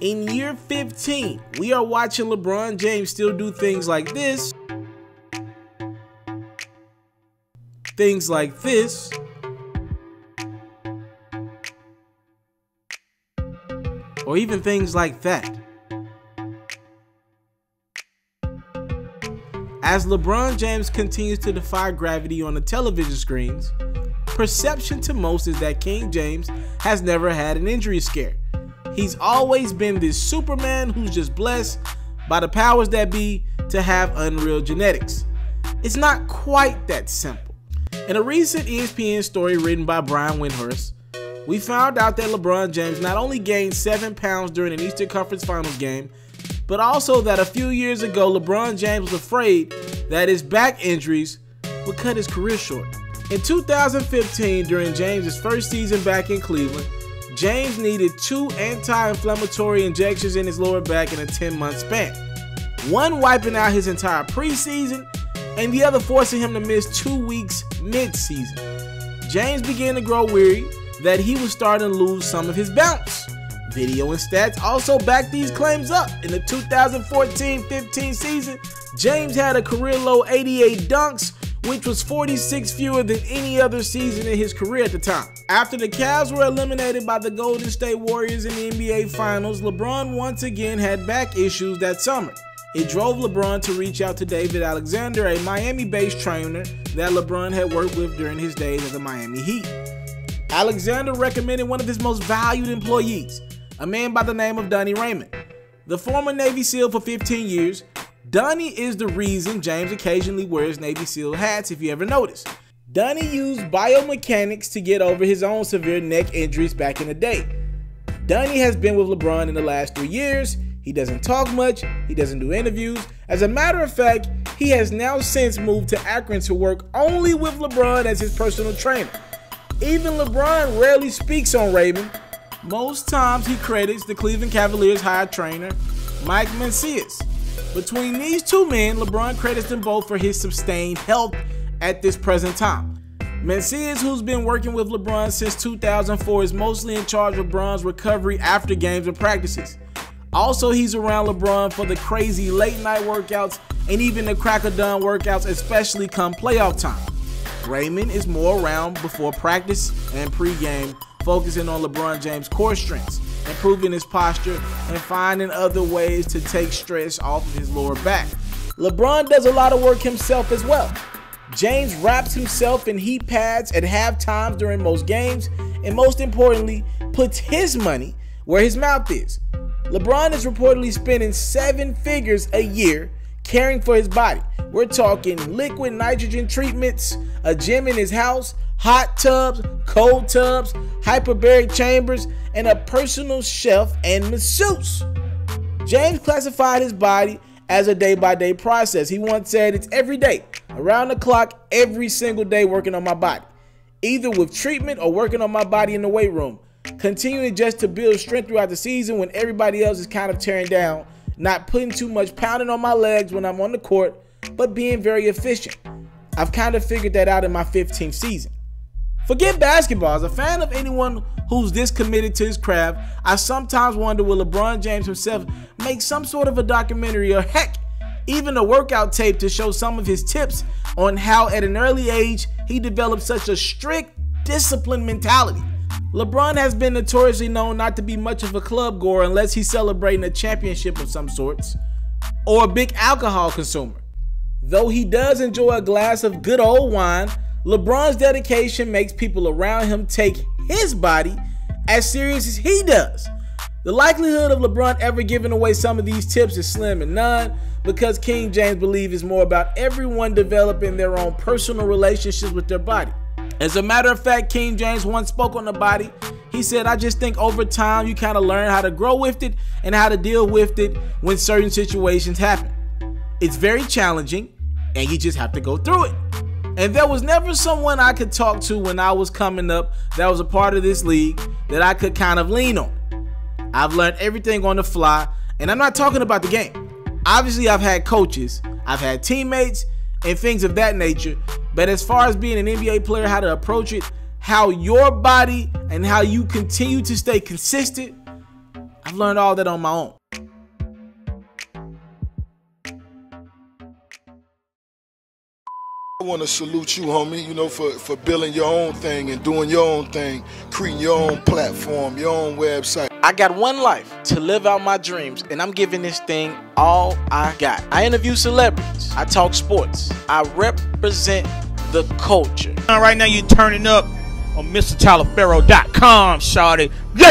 In year 15, we are watching LeBron James still do things like this, things like this, or even things like that. As LeBron James continues to defy gravity on the television screens, perception to most is that King James has never had an injury scare. He's always been this Superman who's just blessed by the powers that be to have unreal genetics. It's not quite that simple. In a recent ESPN story written by Brian Windhorst, we found out that LeBron James not only gained 7 pounds during an Eastern Conference Finals game, but also that a few years ago LeBron James was afraid that his back injuries would cut his career short. In 2015, during James' first season back in Cleveland, James needed 2 anti-inflammatory injections in his lower back in a 10-month span. One wiping out his entire preseason, and the other forcing him to miss 2 weeks mid-season. James began to grow weary that he was starting to lose some of his bounce. Video and stats also back these claims up. In the 2014-15 season, James had a career-low 88 dunks, which was 46 fewer than any other season in his career at the time. After the Cavs were eliminated by the Golden State Warriors in the NBA Finals, LeBron once again had back issues that summer. It drove LeBron to reach out to David Alexander, a Miami-based trainer that LeBron had worked with during his days as the Miami Heat. Alexander recommended one of his most valued employees, a man by the name of Donnie Raymond. The former Navy SEAL for 15 years, Donnie is the reason James occasionally wears Navy SEAL hats, if you ever notice. Donnie used biomechanics to get over his own severe neck injuries back in the day. Donnie has been with LeBron in the last 3 years. He doesn't talk much, he doesn't do interviews. As a matter of fact, he has now since moved to Akron to work only with LeBron as his personal trainer. Even LeBron rarely speaks on Raymond. Most times he credits the Cleveland Cavaliers hired trainer, Mike Mancias. Between these two men, LeBron credits them both for his sustained health at this present time. Mancias, who's been working with LeBron since 2004, is mostly in charge of LeBron's recovery after games and practices. Also, he's around LeBron for the crazy late night workouts and even the crack of dawn workouts, especially come playoff time. Raymond is more around before practice and pregame, focusing on LeBron James' core strengths, improving his posture, and finding other ways to take stress off of his lower back. LeBron does a lot of work himself as well. James wraps himself in heat pads at half times during most games, and most importantly, puts his money where his mouth is. LeBron is reportedly spending 7 figures a year caring for his body. We're talking liquid nitrogen treatments, a gym in his house, hot tubs, cold tubs, hyperbaric chambers, and a personal chef and masseuse. James classified his body as a day-by-day process. He once said, "It's every day, around the clock, every single day working on my body, either with treatment or working on my body in the weight room, continuing just to build strength throughout the season when everybody else is kind of tearing down, not putting too much pounding on my legs when I'm on the court, but being very efficient. I've kind of figured that out in my 15th season." Forget basketball. As a fan of anyone who's this committed to his craft, I sometimes wonder, will LeBron James himself make some sort of a documentary, or heck, even a workout tape to show some of his tips on how at an early age he developed such a strict, disciplined mentality. LeBron has been notoriously known not to be much of a club goer unless he's celebrating a championship of some sorts, or a big alcohol consumer. Though he does enjoy a glass of good old wine, LeBron's dedication makes people around him take his body as serious as he does. The likelihood of LeBron ever giving away some of these tips is slim and none, because King James believes it's more about everyone developing their own personal relationships with their body. As a matter of fact, King James once spoke on the body. He said, "I just think over time you kind of learn how to grow with it and how to deal with it when certain situations happen. It's very challenging and you just have to go through it." And there was never someone I could talk to when I was coming up that was a part of this league that I could kind of lean on. I've learned everything on the fly, and I'm not talking about the game. Obviously, I've had coaches, I've had teammates, and things of that nature. But as far as being an NBA player, how to approach it, how your body and how you continue to stay consistent, I've learned all that on my own. I want to salute you, homie, you know, for building your own thing and doing your own thing, creating your own platform, your own website. I got one life to live out my dreams, and I'm giving this thing all I got. I interview celebrities. I talk sports. I represent the culture. Right now, you're turning up on MrTaliaferro.com, shawty. Yeah.